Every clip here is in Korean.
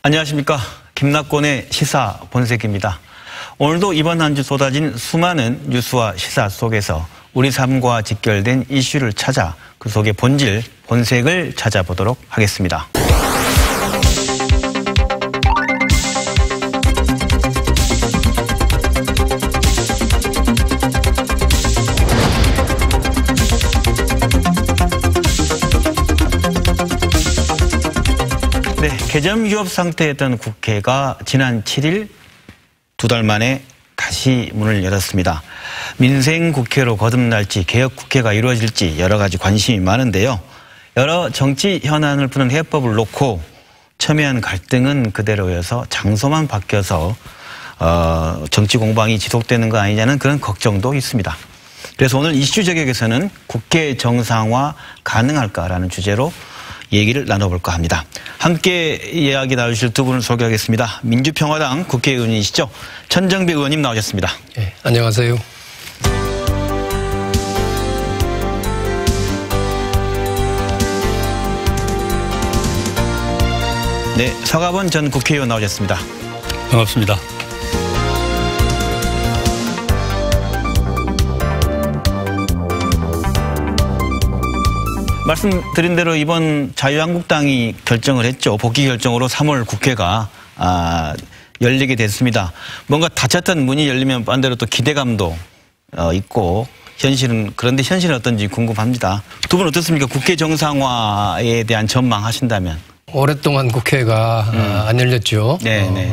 안녕하십니까. 김낙곤의 시사 본색입니다. 오늘도 이번 한 주 쏟아진 수많은 뉴스와 시사 속에서 우리 삶과 직결된 이슈를 찾아 그 속의 본질, 본색을 찾아보도록 하겠습니다. 네, 개점 휴업 상태였던 국회가 지난 7일 2달 만에 다시 문을 열었습니다. 민생 국회로 거듭날지 개혁 국회가 이루어질지 여러 가지 관심이 많은데요. 여러 정치 현안을 푸는 해법을 놓고 첨예한 갈등은 그대로여서 장소만 바뀌어서 정치 공방이 지속되는 거 아니냐는 그런 걱정도 있습니다. 그래서 오늘 이슈 저격에서는 국회 정상화 가능할까라는 주제로 얘기를 나눠볼까 합니다. 함께 이야기 나누실 두 분을 소개하겠습니다. 민주평화당 국회의원이시죠. 천정배 의원님 나오셨습니다. 네, 안녕하세요. 네, 서가번 전 국회의원 나오셨습니다. 반갑습니다. 말씀드린 대로 이번 자유한국당이 결정을 했죠. 복귀 결정으로 3월 국회가 열리게 됐습니다. 뭔가 닫혔던 문이 열리면 반대로 또 기대감도 있고 그런데 현실은 어떤지 궁금합니다. 두 분 어떻습니까? 국회 정상화에 대한 전망하신다면. 오랫동안 국회가 안 열렸죠. 네.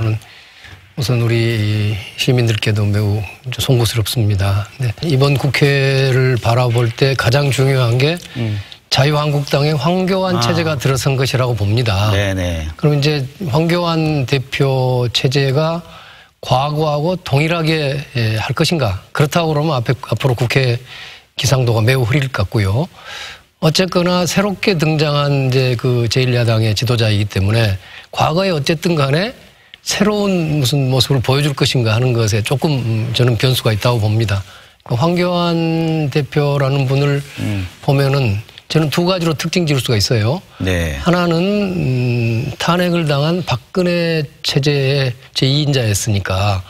우선 우리 시민들께도 매우 송구스럽습니다. 네. 이번 국회를 바라볼 때 가장 중요한 게 자유한국당의 황교안 체제가 들어선 것이라고 봅니다. 네네. 그럼 이제 황교안 대표 체제가 과거하고 동일하게 할 것인가? 그렇다고 그러면 앞으로 국회 기상도가 매우 흐릴 것 같고요. 어쨌거나 새롭게 등장한 이제 그 제1야당의 지도자이기 때문에 과거에 어쨌든 간에 새로운 무슨 모습을 보여줄 것인가 하는 것에 조금 저는 변수가 있다고 봅니다. 황교안 대표라는 분을 보면은 저는 두 가지로 특징 지을 수가 있어요. 네. 하나는 탄핵을 당한 박근혜 체제의 제2인자였으니까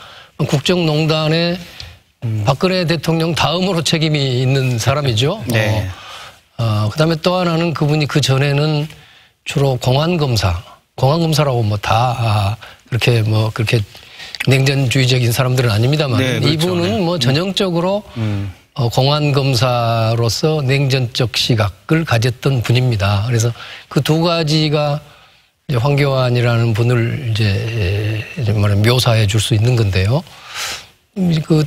국정농단에 박근혜 대통령 다음으로 책임이 있는 사람이죠. 네. 그다음에 또 하나는 그분이 그 전에는 주로 공안검사라고 뭐 다 그렇게 냉전주의적인 사람들은 아닙니다만 네, 그렇죠. 이분은 네. 뭐 전형적으로 공안검사로서 냉전적 시각을 가졌던 분입니다. 그래서 그 두 가지가 이제 황교안이라는 분을 이제 말하면 묘사해 줄 수 있는 건데요.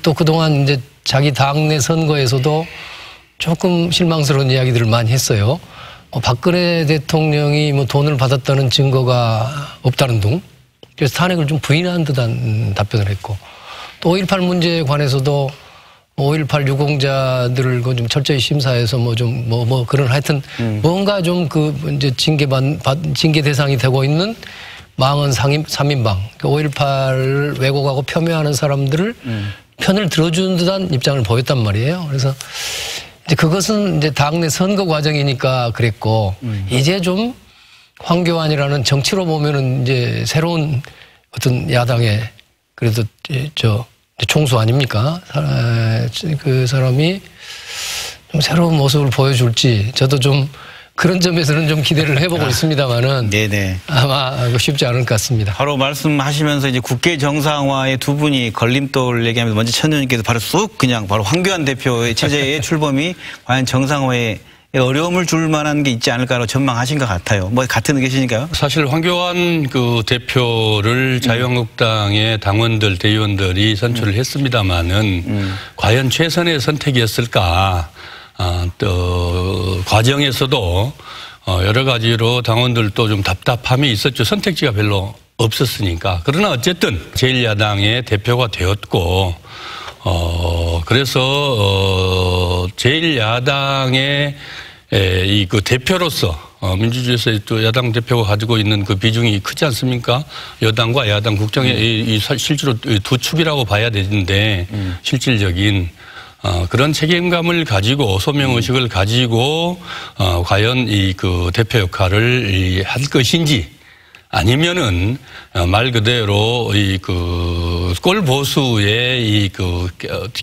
또 그동안 이제 자기 당내 선거에서도 조금 실망스러운 이야기들을 많이 했어요. 박근혜 대통령이 뭐 돈을 받았다는 증거가 없다는 등 그래서 탄핵을 좀 부인한 듯한 답변을 했고 또 5.18 문제에 관해서도 5.18 유공자들을 좀 철저히 심사해서 그런 하여튼 뭔가 좀 이제 징계 대상이 되고 있는 망언 3인방, 5.18을 왜곡하고 폄훼하는 사람들을 편을 들어주는 듯한 입장을 보였단 말이에요. 그래서 이제 그것은 이제 당내 선거 과정이니까 그랬고 이제 좀 황교안이라는 정치로 보면은 이제 새로운 어떤 야당의 그래도 총수 아닙니까? 그 사람이 좀 새로운 모습을 보여줄지 저도 좀 그런 점에서는 좀 기대를 해보고 있습니다만은 네네. 아마 쉽지 않을 것 같습니다. 바로 말씀하시면서 이제 국회 정상화에 두 분이 걸림돌 얘기하면서 먼저 천 의원님께서 바로 바로 황교안 대표의 체제의 출범이 과연 정상화에 어려움을 줄 만한 게 있지 않을까로 전망하신 것 같아요. 뭐 같은 의견이신가요? 사실 황교안 그 대표를 자유한국당의 당원들, 대의원들이 선출을 했습니다마는 과연 최선의 선택이었을까? 또 과정에서도 여러 가지로 당원들도 좀 답답함이 있었죠. 선택지가 별로 없었으니까. 그러나 어쨌든 제1야당의 대표가 되었고 그래서 제1야당의 이 그 대표로서 민주주의에서 또 야당 대표가 가지고 있는 그 비중이 크지 않습니까? 여당과 야당 국정의 실제로 두 축이라고 봐야 되는데 실질적인 그런 책임감을 가지고 소명의식을 가지고 과연 이 그 대표 역할을 할 것인지 아니면은 말 그대로 이 그 꼴보수의 이 그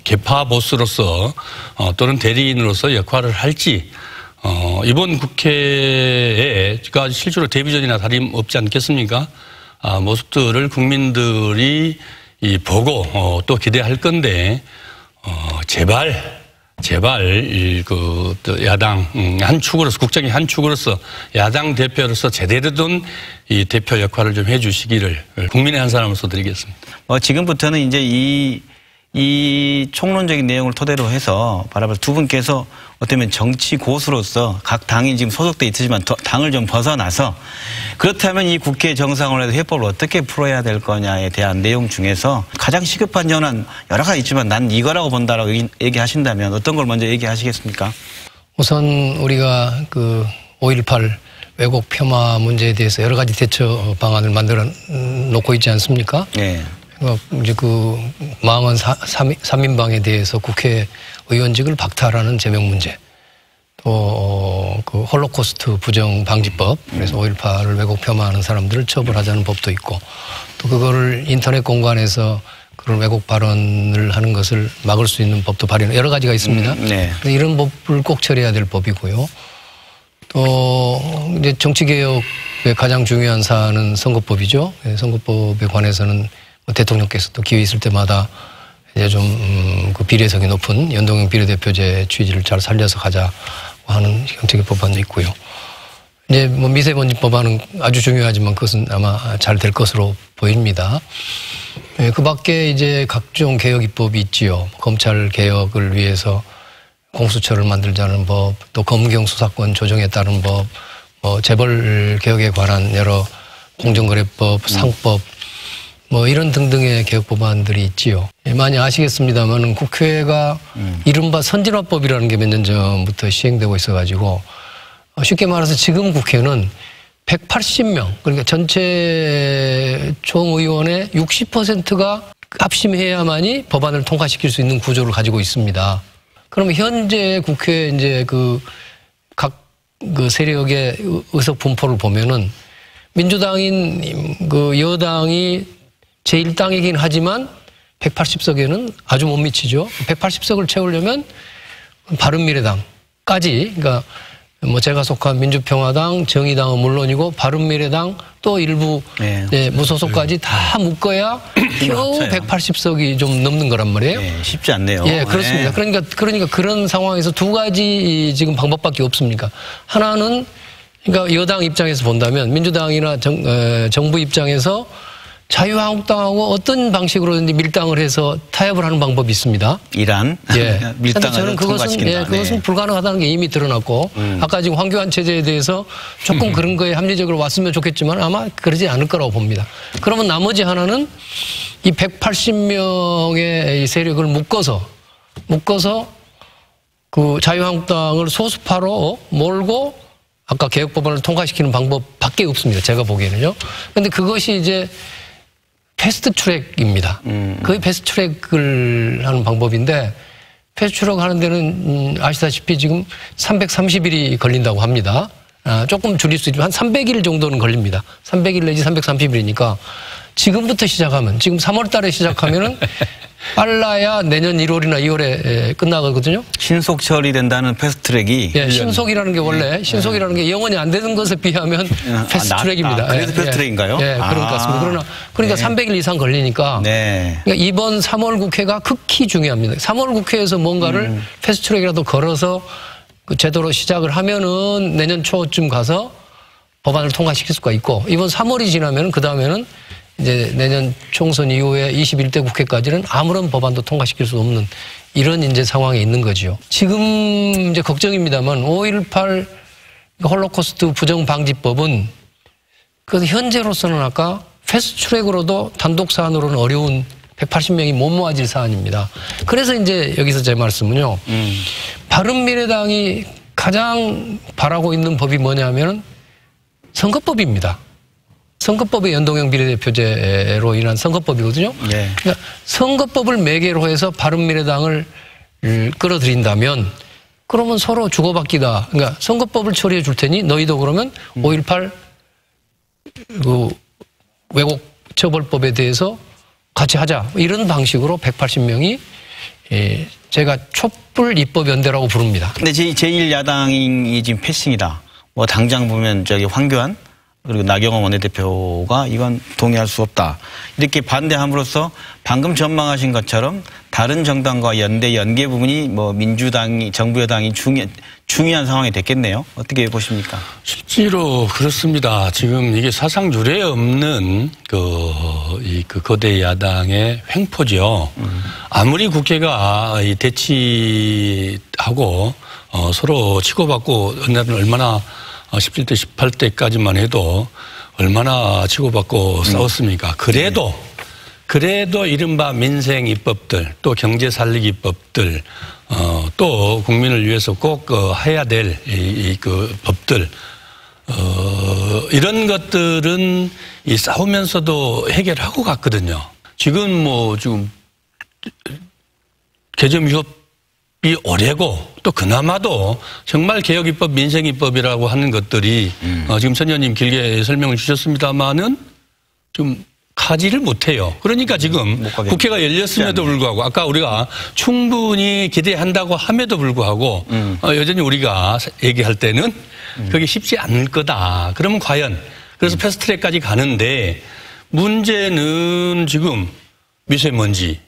개파 보수로서 또는 대리인으로서 역할을 할지 이번 국회가 실제로 데뷔전이나 다름없지 않겠습니까? 모습들을 국민들이 보고 또 기대할 건데 제발 그 야당 한 축으로서 국정의 한 축으로서 야당 대표로서 제대로 된 이 대표 역할을 좀 해주시기를 국민의 한 사람으로서 드리겠습니다. 지금부터는 이제 이 총론적인 내용을 토대로 해서 바라볼 두 분께서 어쩌면 정치 고수로서 각 당이 지금 소속돼 있지만 당을 좀 벗어나서 그렇다면 이 국회 정상화에도 해법을 어떻게 풀어야 될 거냐에 대한 내용 중에서 가장 시급한 현안 여러 가지 있지만 난 이거라고 본다라고 얘기하신다면 어떤 걸 먼저 얘기하시겠습니까? 우선 우리가 그 5.18 왜곡 폄하 문제에 대해서 여러 가지 대처 방안을 만들어 놓고 있지 않습니까? 네. 이제 그 망원 3인방에 대해서 국회의원직을 박탈하는 제명 문제, 또 그 홀로코스트 부정 방지법, 그래서 5.18을 왜곡 폄하하는 사람들을 처벌하자는 법도 있고, 또 그거를 인터넷 공간에서 그런 왜곡 발언을 하는 것을 막을 수 있는 법도 발의는 여러 가지가 있습니다. 네. 이런 법을 꼭 처리해야 될 법이고요. 또 이제 정치 개혁의 가장 중요한 사안은 선거법이죠. 선거법에 관해서는 대통령께서도 기회 있을 때마다 이제 좀 그 비례성이 높은 연동형 비례대표제 취지를 잘 살려서 가자고 하는 정책의 법안도 있고요. 이제 뭐 미세먼지 법안은 아주 중요하지만 그것은 아마 잘 될 것으로 보입니다. 그 밖에 이제 각종 개혁 입법이 있지요. 검찰 개혁을 위해서 공수처를 만들자는 법, 또 검경 수사권 조정에 따른 법, 재벌 개혁에 관한 여러 공정거래법, 상법, 이런 등등의 개혁 법안들이 있지요. 많이 아시겠습니다만 국회가 이른바 선진화법이라는 게 몇 년 전부터 시행되고 있어가지고 쉽게 말해서 지금 국회는 180명, 그러니까 전체 총의원의 60%가 합심해야만이 법안을 통과시킬 수 있는 구조를 가지고 있습니다. 그러면 현재 국회 이제 각 세력의 의석 분포를 보면은 민주당인 여당이 제1당이긴 하지만 180석에는 아주 못 미치죠. 180석을 채우려면 바른미래당까지, 그러니까 제가 속한 민주평화당, 정의당은 물론이고 바른미래당 또 일부 무소속까지 다 묶어야 겨우 180석이 좀 넘는 거란 말이에요. 네, 쉽지 않네요. 예, 그렇습니다. 그러니까 그런 상황에서 두 가지 지금 방법밖에 없습니까? 하나는 그러니까 여당 입장에서 본다면 민주당이나 정부 입장에서 자유한국당하고 어떤 방식으로든지 밀당을 해서 타협을 하는 방법이 있습니다. 이란 밀당을 저는 그것은 불가능하다는 게 이미 드러났고 아까 지금 황교안 체제에 대해서 조금 그런 거에 합리적으로 왔으면 좋겠지만 아마 그러지 않을 거라고 봅니다. 그러면 나머지 하나는 이 180명의 세력을 묶어서 그 자유한국당을 소수파로 몰고 아까 개혁법안을 통과시키는 방법밖에 없습니다. 제가 보기에는요. 그런데 그것이 이제 패스트트랙입니다. 거의 패스트트랙을 하는 방법인데 패스트트랙 하는 데는 아시다시피 지금 330일이 걸린다고 합니다. 조금 줄일 수 있지만 한 300일 정도는 걸립니다. 300일 내지 330일이니까 지금부터 시작하면 지금 3월 달에 시작하면은 빨라야 내년 1월이나 2월에 끝나거든요. 신속 처리된다는 패스트트랙이. 예, 신속이라는 게 원래 신속이라는 게 영원히 안 되는 것에 비하면 패스트트랙입니다. 그래서 패스트트랙인가요? 예, 그런 것 같습니다. 그러니까 300일 이상 걸리니까. 그러니까 이번 3월 국회가 극히 중요합니다. 3월 국회에서 뭔가를 패스트트랙이라도 걸어서 제도로 시작을 하면은 내년 초쯤 가서 법안을 통과시킬 수가 있고 이번 3월이 지나면은 그 다음에는 이제 내년 총선 이후에 21대 국회까지는 아무런 법안도 통과시킬 수 없는 이런 이제 상황에 있는 거죠. 지금 이제 걱정입니다만 5.18 홀로코스트 부정방지법은 그 현재로서는 아까 패스트트랙으로도 단독 사안으로는 어려운 180명이 못 모아질 사안입니다. 그래서 이제 여기서 제 말씀은요. 바른미래당이 가장 바라고 있는 법이 뭐냐면은 선거법입니다. 선거법의 연동형 비례대표제로 인한 선거법이거든요. 그러니까 선거법을 매개로 해서 바른미래당을 끌어들인다면 그러면 서로 주고받기다. 그러니까 선거법을 처리해 줄 테니 너희도 그러면 5.18 왜곡 처벌법에 대해서 같이 하자. 이런 방식으로 180명이 제가 촛불 입법연대라고 부릅니다. 근데 제1야당이 지금 패싱이다. 뭐 당장 보면 저기 황교안 그리고 나경원 원내대표가 이건 동의할 수 없다. 이렇게 반대함으로써 방금 전망하신 것처럼 다른 정당과 연계 부분이 뭐 민주당이 정부 여당이 중요한 상황이 됐겠네요. 어떻게 보십니까? 실제로 그렇습니다. 지금 이게 사상 유례 없는 그 거대 야당의 횡포죠. 아무리 국회가 대치하고 서로 치고받고 얼마나 17대 18대까지만 해도 얼마나 치고받고 싸웠습니까? 그래도 이른바 민생 입법들 또 경제 살리기 입법들 또 국민을 위해서 꼭 해야 될 그 법들 이런 것들은 이 싸우면서도 해결하고 갔거든요. 지금 개점 위협 이 오래고 또 그나마도 정말 개혁입법, 민생입법이라고 하는 것들이 지금 선 의원님 길게 설명을 주셨습니다마는 좀 가지를 못해요. 그러니까 지금 국회가 열렸음에도 불구하고 아까 우리가 충분히 기대한다고 함에도 불구하고 여전히 우리가 얘기할 때는 그게 쉽지 않을 거다. 그러면 과연 그래서 패스트트랙까지 가는데 문제는 지금 미세먼지,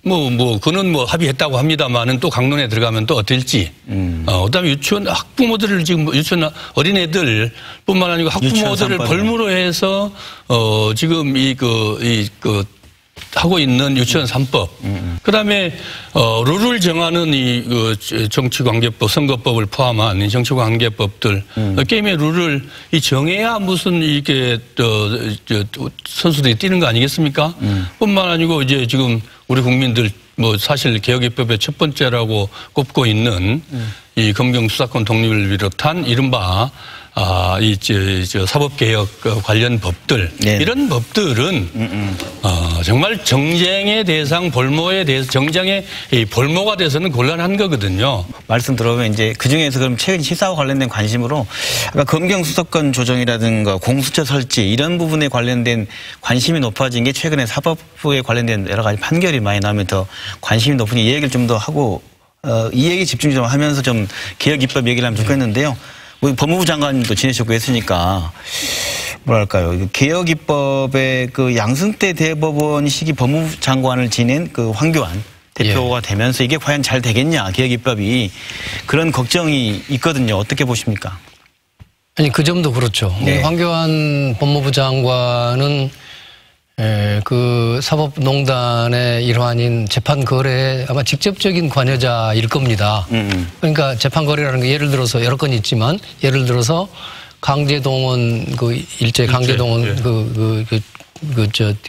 그는 합의했다고 합니다만은 또 강론에 들어가면 또 어떨지. 그다음에 유치원 학부모들을 지금 유치원 어린애들 뿐만 아니고 학부모들을 벌무로 해서, 지금 하고 있는 유치원 3법. 그다음에 룰을 정하는 정치관계법, 선거법을 포함한 이 정치관계법들 게임의 룰을 정해야 무슨 이게 선수들이 뛰는 거 아니겠습니까? 뿐만 아니고 이제 지금 우리 국민들 사실 개혁입법의 첫 번째라고 꼽고 있는 이 검경 수사권 독립을 비롯한 이른바 사법개혁 관련 법들 네. 이런 법들은 정말 정쟁의 대상 볼모에 대해서 정쟁의 볼모가 돼서는 곤란한 거거든요. 말씀 들어보면 이제 그 중에서 그럼 최근 시사와 관련된 관심으로 아까 검경 수사권 조정이라든가 공수처 설치 이런 부분에 관련된 관심이 높아진 게 최근에 사법부에 관련된 여러 가지 판결이 많이 나오면 더 관심이 높으니 이 얘기를 좀 더 하고 이 얘기 집중 좀 하면서 좀 개혁 입법 얘기를 하면 좋겠는데요. 법무부 장관님도 지내셨고 했으니까 뭐랄까요. 개혁 입법의 그 양승태 대법원식이 법무부 장관을 지낸 그 황교안 대표가 되면서 이게 과연 잘 되겠냐 개혁 입법이 그런 걱정이 있거든요. 어떻게 보십니까? 아니 그 점도 그렇죠. 네. 황교안 법무부 장관은 그 사법농단의 일환인 재판 거래에 아마 직접적인 관여자일 겁니다. 그러니까 재판 거래라는 게 예를 들어서 여러 건 있지만 예를 들어서 강제동원 일제 강제동원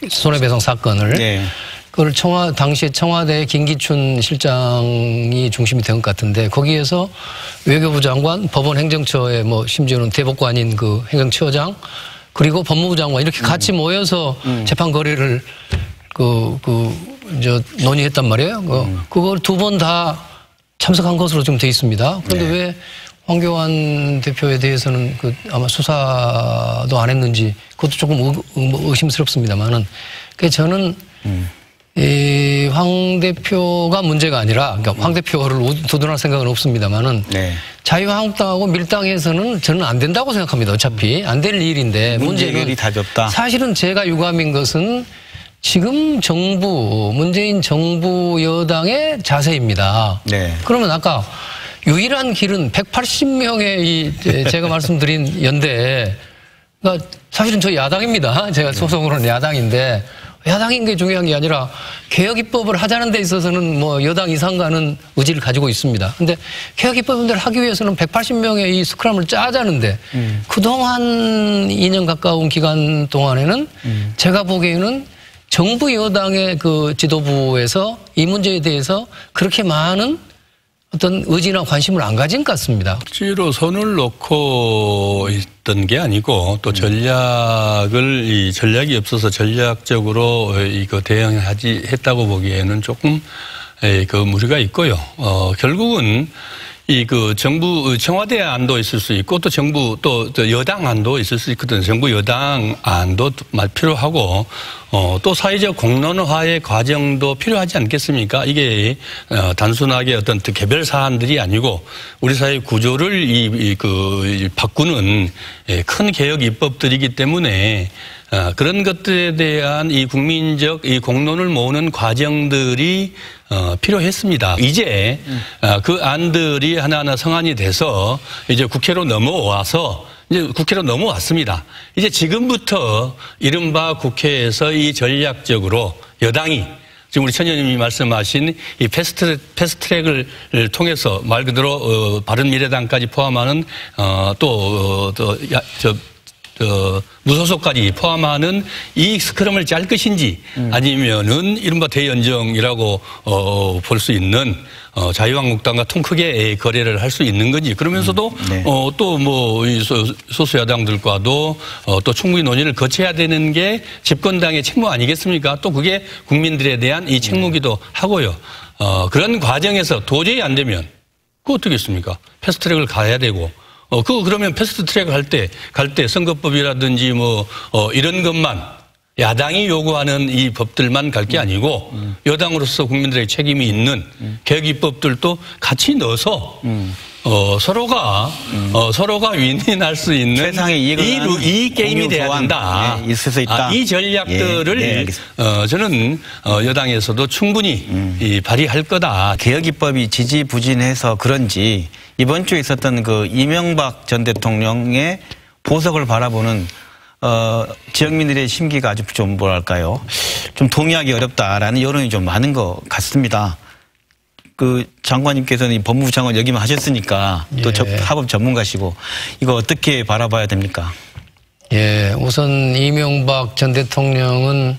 손해배상 사건을 네. 그걸 당시에 청와대 김기춘 실장이 중심이 된 것 같은데 거기에서 외교부 장관, 법원 행정처의 심지어는 대법관인 그 행정처장 그리고 법무부 장관 이렇게 같이 모여서 재판 거래를 논의했단 말이에요. 그걸 두 번 다 참석한 것으로 좀 돼 있습니다. 그런데 네. 왜 황교안 대표에 대해서는 아마 수사도 안 했는지 그것도 조금 의심스럽습니다만은 저는 이 황 대표가 문제가 아니라 그러니까 황 대표를 두둔할 생각은 없습니다만은 네. 자유한국당하고 밀당해서는 저는 안 된다고 생각합니다. 어차피 안 될 일인데 문제는 답이 없다. 사실은 제가 유감인 것은 지금 문재인 정부 여당의 자세입니다. 네. 그러면 아까 유일한 길은 180명의 제가 말씀드린 연대 그러니까 사실은 저 야당입니다. 제가 소속으로는 야당인데 야당인 게 중요한 게 아니라 개혁 입법을 하자는 데 있어서는 여당 이상 가는 의지를 가지고 있습니다. 근데 개혁 입법을 하기 위해서는 180명의 이 스크럼을 짜자는데 그동안 2년 가까운 기간 동안에는 제가 보기에는 정부 여당의 그 지도부에서 이 문제에 대해서 그렇게 많은 어떤 의지나 관심을 안 가진 것 같습니다. 실제로 손을 놓고 있던 게 아니고 또 전략이 없어서 전략적으로 이거 했다고 보기에는 조금 그 무리가 있고요. 결국은 그 정부 청와대 안도 있을 수 있고 또 정부 또 여당 안도 있을 수 있거든. 정부 여당 안도 필요하고 또 사회적 공론화의 과정도 필요하지 않겠습니까? 이게 단순하게 어떤 개별 사안들이 아니고 우리 사회 구조를 바꾸는 큰 개혁 입법들이기 때문에 그런 것들에 대한 이 국민적 이 공론을 모으는 과정들이 필요했습니다. 이제 그 안들이 하나하나 성안이 돼서 이제 국회로 넘어왔습니다. 이제 지금부터 이른바 국회에서 이 전략적으로 여당이 지금 우리 천 의원님이 말씀하신 이 패스트트랙을 통해서 말 그대로 바른미래당까지 포함하는 무소속까지 포함하는 이 스크럼을 짤 것인지 아니면은 이른바 대연정이라고 볼 수 있는 자유한국당과 통 크게 거래를 할 수 있는 건지 그러면서도 네. 또 뭐 소수 여당들과도 또 충분히 논의를 거쳐야 되는 게 집권당의 책무 아니겠습니까? 또 그게 국민들에 대한 이 책무기도 하고요. 그런 과정에서 도저히 안 되면 그거 어떻게 했습니까? 패스트트랙을 가야 되고. 그러면 패스트트랙 갈 때 선거법이라든지 이런 것만 야당이 요구하는 이 법들만 갈 게 아니고 여당으로서 국민들의 책임이 있는 개혁 입법들도 같이 넣어서 서로가 윈윈할 수 있는 최상의 이 게임이 돼야 된다. 네, 있을 수 있다. 이 전략들을 저는 여당에서도 충분히 발휘할 거다. 개혁 입법이 지지부진해서 그런지 이번 주에 있었던 그 이명박 전 대통령의 보석을 바라보는 지역민들의 심기가 아주 좀 뭐랄까요, 좀 동의하기 어렵다라는 여론이 좀 많은 것 같습니다. 그 장관님께서는 법무부 장관 역임을 하셨으니까 또 합법 전문가시고 이거 어떻게 바라봐야 됩니까? 예, 우선 이명박 전 대통령은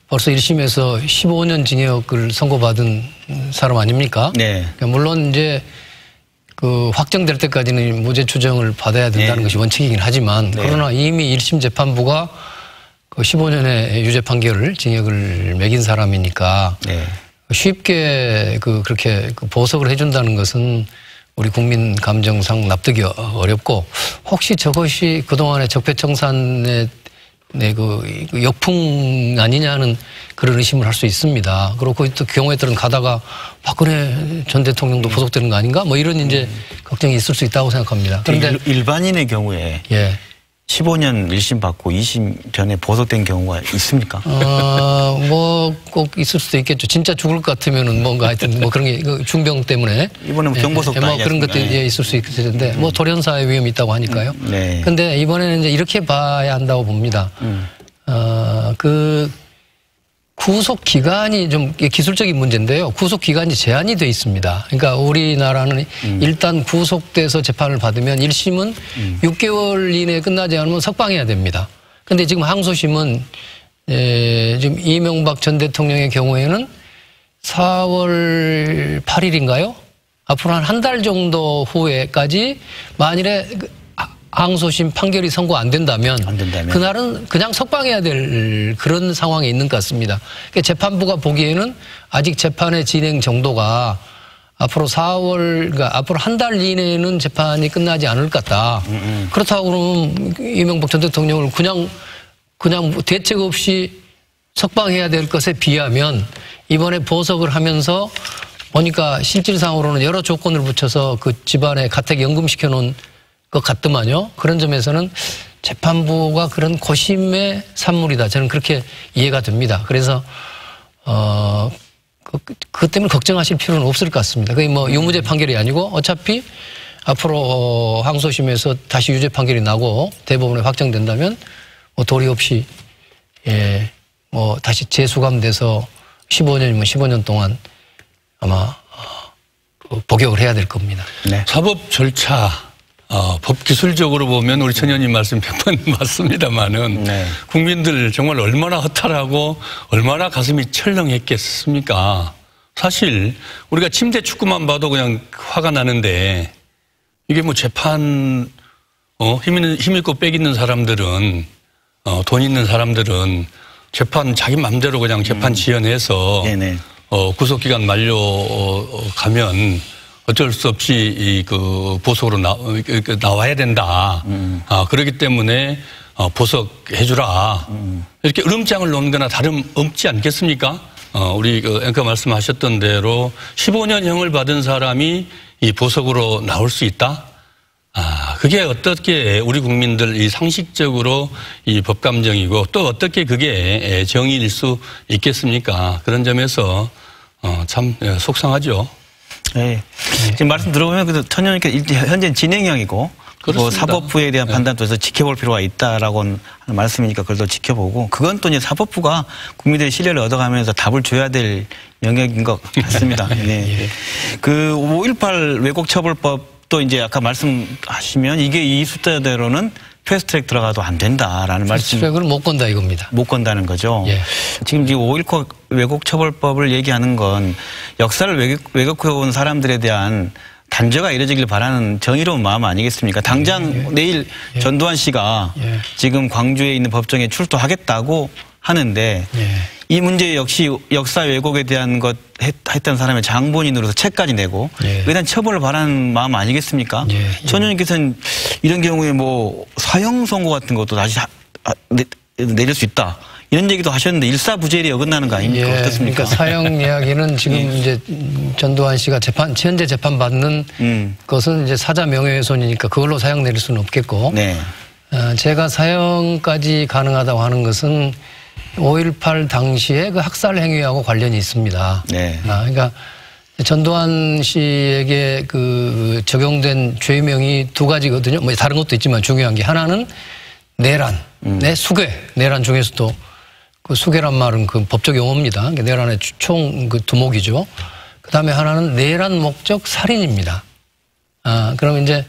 벌써 1심에서 15년 징역을 선고받은 사람 아닙니까? 네. 그러니까 물론 이제 그 확정될 때까지는 무죄 추정을 받아야 된다는 것이 원칙이긴 하지만 그러나 이미 1심 재판부가 그 15년의 유죄 판결을 징역을 매긴 사람이니까 쉽게 그렇게 보석을 해준다는 것은 우리 국민 감정상 납득이 어렵고 혹시 저것이 그동안의 적폐청산의 그 역풍 아니냐는 그런 의심을 할 수 있습니다. 그리고 또 경우에 따른 가다가 박근혜 전 대통령도 보석되는 거 아닌가? 뭐 이런 이제 걱정이 있을 수 있다고 생각합니다. 그런데 일반인의 경우에 15년 1심 받고 2심 전에 보석된 경우가 있습니까? 뭐 꼭 있을 수도 있겠죠. 진짜 죽을 것 같으면은 뭔가 하여튼 뭐 그런 게 중병 때문에 이번에 경보석도 뭐 그런 것들이 있을 수 있을 텐데 뭐 돌연사의 위험이 있다고 하니까요. 근데 이번에는 이제 이렇게 봐야 한다고 봅니다. 그 구속 기간이 좀 기술적인 문제인데요. 구속 기간이 제한이 돼 있습니다. 그러니까 우리나라는 일단 구속돼서 재판을 받으면 1심은 6개월 이내에 끝나지 않으면 석방해야 됩니다. 근데 지금 항소심은 지금 이명박 전 대통령의 경우에는 4월 8일인가요? 앞으로 한 달 정도 후에까지 만일에 항소심 판결이 선고 안 된다면 그날은 그냥 석방해야 될 그런 상황에 있는 것 같습니다. 그러니까 재판부가 보기에는 아직 재판의 진행 정도가 앞으로 그러니까 앞으로 한 달 이내에는 재판이 끝나지 않을 것 같다. 그렇다고 그러면 이명박 전 대통령을 그냥 대책 없이 석방해야 될 것에 비하면 이번에 보석을 하면서 보니까 실질상으로는 여러 조건을 붙여서 그 집안에 가택연금시켜 놓은 것 같더만요. 그런 점에서는 재판부가 그런 고심의 산물이다. 저는 그렇게 이해가 됩니다. 그래서 그 때문에 걱정하실 필요는 없을 것 같습니다. 그게 뭐 유무죄 판결이 아니고 어차피 앞으로 항소심에서 다시 유죄 판결이 나고 대법원에 확정된다면 뭐 도리 없이 뭐 다시 재수감돼서 15년이면 15년 동안 아마 복역을 해야 될 겁니다. 사법 절차 법 기술적으로 보면 우리 천 의원님 말씀 100번 맞습니다만은 국민들 정말 얼마나 허탈하고 얼마나 가슴이 철렁했겠습니까? 사실 우리가 침대 축구만 봐도 그냥 화가 나는데 이게 뭐 재판 힘 있고 빽 있는 사람들은 돈 있는 사람들은 재판 자기 맘대로 그냥 재판 지연해서 구속기간 만료 가면 어쩔 수 없이 그 보석으로 나와야 된다. 그렇기 때문에 보석해주라. 이렇게 으름장을 놓는 거나 다름없지 않겠습니까? 우리 그 앵커 말씀하셨던 대로 15년형을 받은 사람이 이 보석으로 나올 수 있다? 그게 어떻게 우리 국민들 이 상식적으로 이 법감정이고 또 어떻게 그게 정의일 수 있겠습니까? 그런 점에서 참 속상하죠. 네. 지금 말씀 들어보면 천년님께 현재 진행형이고 뭐 사법부에 대한 판단도 해서 지켜볼 필요가 있다라고 하는 말씀이니까 그걸 또 지켜보고 그건 또 이제 사법부가 국민들의 신뢰를 얻어가면서 답을 줘야 될 영역인 것 같습니다. 네. 그 5.18 왜곡처벌법도 이제 아까 말씀하시면 이게 이 숫자대로는 패스트트랙 들어가도 안 된다라는 말씀. 패스트트랙을 못 건다 이겁니다. 못 건다는 거죠. 예. 지금 이 5.18 왜곡처벌법을 얘기하는 건 역사를 왜곡해온 사람들에 대한 단죄가 이루어지길 바라는 정의로운 마음 아니겠습니까? 당장 내일 전두환 씨가 지금 광주에 있는 법정에 출두하겠다고 하는데 이 문제 역시 역사 왜곡에 대한 것 했던 사람의 장본인으로서 책까지 내고 그에 대한 처벌을 바라는 마음 아니겠습니까? 천 의원님께서는 이런 경우에 뭐 사형 선고 같은 것도 다시 내릴 수 있다. 이런 얘기도 하셨는데 일사부재리 어긋나는 거 아닙니까? 어떻습니까? 그러니까 사형 이야기는 지금 이제 전두환 씨가 현재 재판 받는 것은 이제 사자 명예훼손이니까 그걸로 사형 내릴 수는 없겠고. 네. 제가 사형까지 가능하다고 하는 것은 5.18 당시에 그 학살 행위하고 관련이 있습니다. 네. 그러니까 전두환 씨에게 그 적용된 죄명이 두 가지거든요. 뭐 다른 것도 있지만 중요한 게 하나는 내란, 수괴, 내란 중에서도 그 수괴란 말은 그 법적 용어입니다. 내란의 총 그 두목이죠. 그 다음에 하나는 내란 목적 살인입니다. 그럼 이제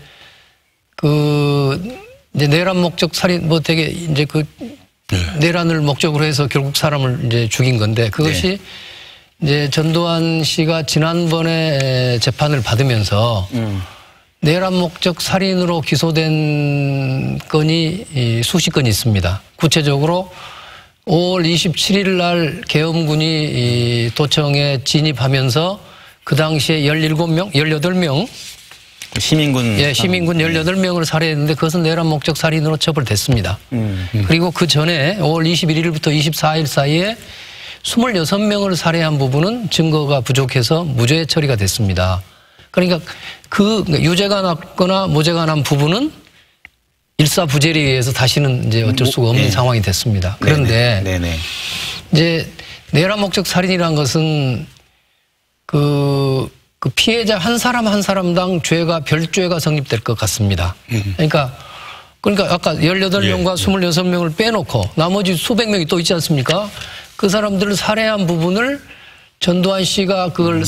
이제 내란 목적 살인 뭐 되게 이제 내란을 목적으로 해서 결국 사람을 이제 죽인 건데 그것이 이제 전두환 씨가 지난번에 재판을 받으면서 내란 목적 살인으로 기소된 건이 수십 건이 있습니다. 구체적으로 5월 27일 날 계엄군이 도청에 진입하면서 그 당시에 17명, 18명 시민군. 예, 시민군 18명을 살해했는데 그것은 내란 목적 살인으로 처벌됐습니다. 그리고 그 전에 5월 21일부터 24일 사이에 26명을 살해한 부분은 증거가 부족해서 무죄 처리가 됐습니다. 그러니까 유죄가 났거나 무죄가 난 부분은 일사부재리에 의해서 다시는 이제 어쩔 수가 없는 상황이 됐습니다. 그런데 이제 내란 목적 살인이라는 것은 그 피해자 한 사람 한 사람당 별죄가 성립될 것 같습니다. 그러니까 아까 18명과 26명을 빼놓고 나머지 수백 명이 또 있지 않습니까? 그 사람들을 살해한 부분을 전두환 씨가 그걸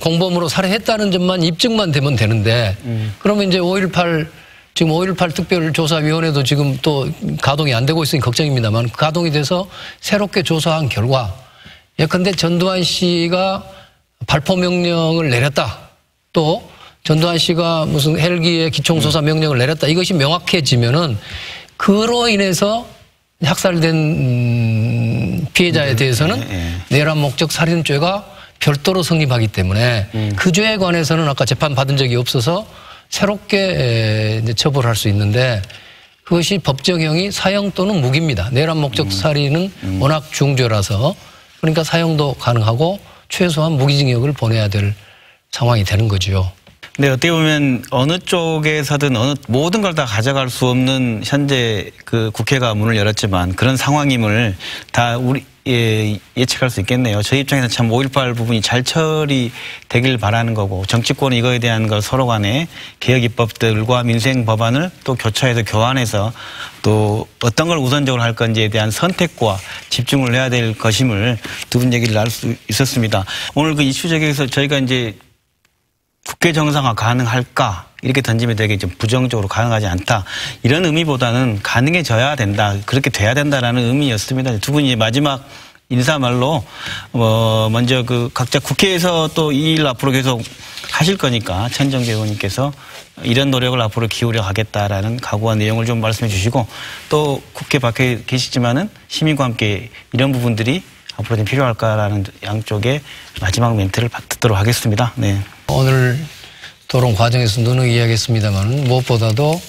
공범으로 살해했다는 점만 입증만 되면 되는데 그러면 이제 지금 5.18 특별조사위원회도 지금 또 가동이 안 되고 있으니 걱정입니다만 가동이 돼서 새롭게 조사한 결과 예컨대 전두환 씨가 발포 명령을 내렸다. 또 전두환 씨가 무슨 헬기의 기총소사 명령을 내렸다. 이것이 명확해지면은 그로 인해서 학살된 피해자에 대해서는 내란 목적 살인죄가 별도로 성립하기 때문에 그 죄에 관해서는 아까 재판 받은 적이 없어서 새롭게 이제 처벌할 수 있는데 그것이 법정형이 사형 또는 무기입니다. 내란 목적 살인은 워낙 중죄라서 그러니까 사형도 가능하고 최소한 무기징역을 보내야 될 상황이 되는 거죠. 네, 어떻게 보면 어느 쪽에서든 모든 걸 다 가져갈 수 없는 현재 그 국회가 문을 열었지만 그런 상황임을 다 예측할 수 있겠네요. 저희 입장에서 참 5.18 부분이 잘 처리되길 바라는 거고 정치권은 이거에 대한 걸 서로 간에 개혁 입법들과 민생 법안을 또 교차해서 교환해서 또 어떤 걸 우선적으로 할 건지에 대한 선택과 집중을 해야 될 것임을 두 분 얘기를 알 수 있었습니다. 오늘 그 이슈 제기에서 저희가 이제 국회 정상화 가능할까? 이렇게 던지면 되게 좀 부정적으로 가능하지 않다. 이런 의미보다는 가능해져야 된다. 그렇게 돼야 된다라는 의미였습니다. 두 분이 마지막 인사말로 먼저 각자 국회에서 또 이 일 앞으로 계속 하실 거니까 천정배 의원님께서 이런 노력을 앞으로 기울여 가겠다라는 각오와 내용을 좀 말씀해 주시고 또 국회 밖에 계시지만은 시민과 함께 이런 부분들이 앞으로 좀 필요할까라는 양쪽의 마지막 멘트를 듣도록 하겠습니다. 네. 오늘 토론 과정에서 누누이 이야기했습니다만 무엇보다도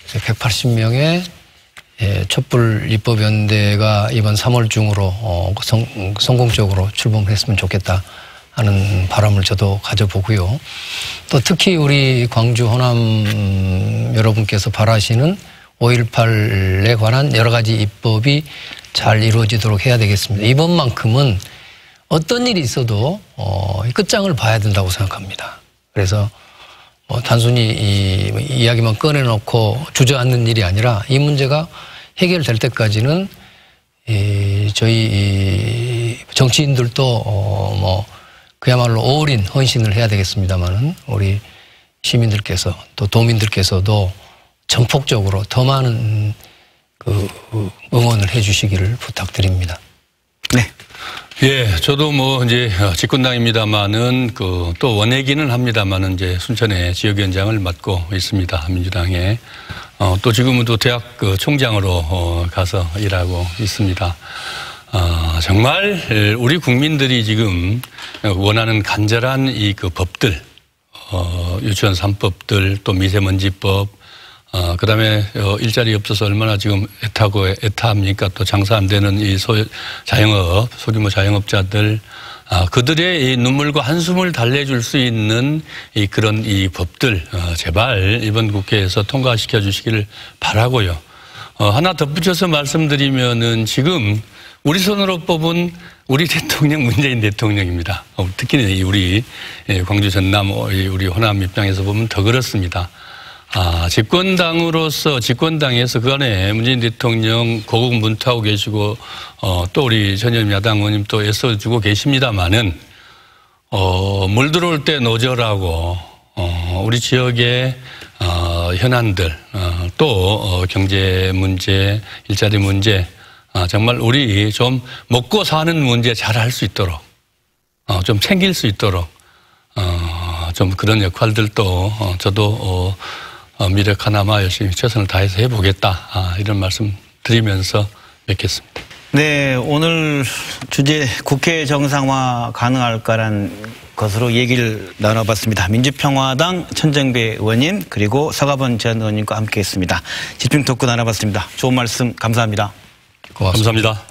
180명의 촛불 입법연대가 이번 3월 중으로 성공적으로 출범했으면 좋겠다 하는 바람을 저도 가져보고요. 또 특히 우리 광주 호남 여러분께서 바라시는 5.18에 관한 여러 가지 입법이 잘 이루어지도록 해야 되겠습니다. 이번만큼은 어떤 일이 있어도 끝장을 봐야 된다고 생각합니다. 그래서 단순히 이야기만 꺼내놓고 주저앉는 일이 아니라 이 문제가 해결될 때까지는 저희 정치인들도 그야말로 올인 헌신을 해야 되겠습니다만은 우리 시민들께서 또 도민들께서도 전폭적으로 더 많은 응원을 해 주시기를 부탁드립니다. 네. 예, 저도 이제 집권당입니다만은 또 원외기는 합니다만은 이제 순천의 지역위원장을 맡고 있습니다. 민주당에. 또 지금은 또 대학 총장으로 가서 일하고 있습니다. 정말 우리 국민들이 지금 원하는 간절한 이 법들, 유치원 3법들, 또 미세먼지법, 그다음에 일자리 없어서 얼마나 지금 애타합니까? 또 장사 안 되는 이 자영업, 소규모 자영업자들, 그들의 이 눈물과 한숨을 달래줄 수 있는 그런 법들, 제발 이번 국회에서 통과시켜 주시기를 바라고요. 하나 덧붙여서 말씀드리면은 지금 우리 손으로 뽑은 우리 대통령 문재인 대통령입니다. 특히 우리 광주 전남 우리 호남 입장에서 보면 더 그렇습니다. 집권당에서 그 안에 문재인 대통령 고군분투하고 계시고, 또 우리 전현희 야당 의원님 또 애써주고 계십니다만은, 물 들어올 때 노절하고, 우리 지역의, 현안들, 또, 경제 문제, 일자리 문제, 정말 우리 좀 먹고 사는 문제 잘 할 수 있도록, 좀 챙길 수 있도록, 좀 그런 역할들도 저도, 미력 하나마 열심히 최선을 다해서 해보겠다. 이런 말씀 드리면서 맺겠습니다. 네, 오늘 주제 국회 정상화 가능할까란 것으로 얘기를 나눠봤습니다. 민주평화당 천정배 의원님 그리고 서가번 전 의원님과 함께했습니다. 집중 토크 나눠봤습니다. 좋은 말씀 감사합니다. 고맙습니다. 감사합니다.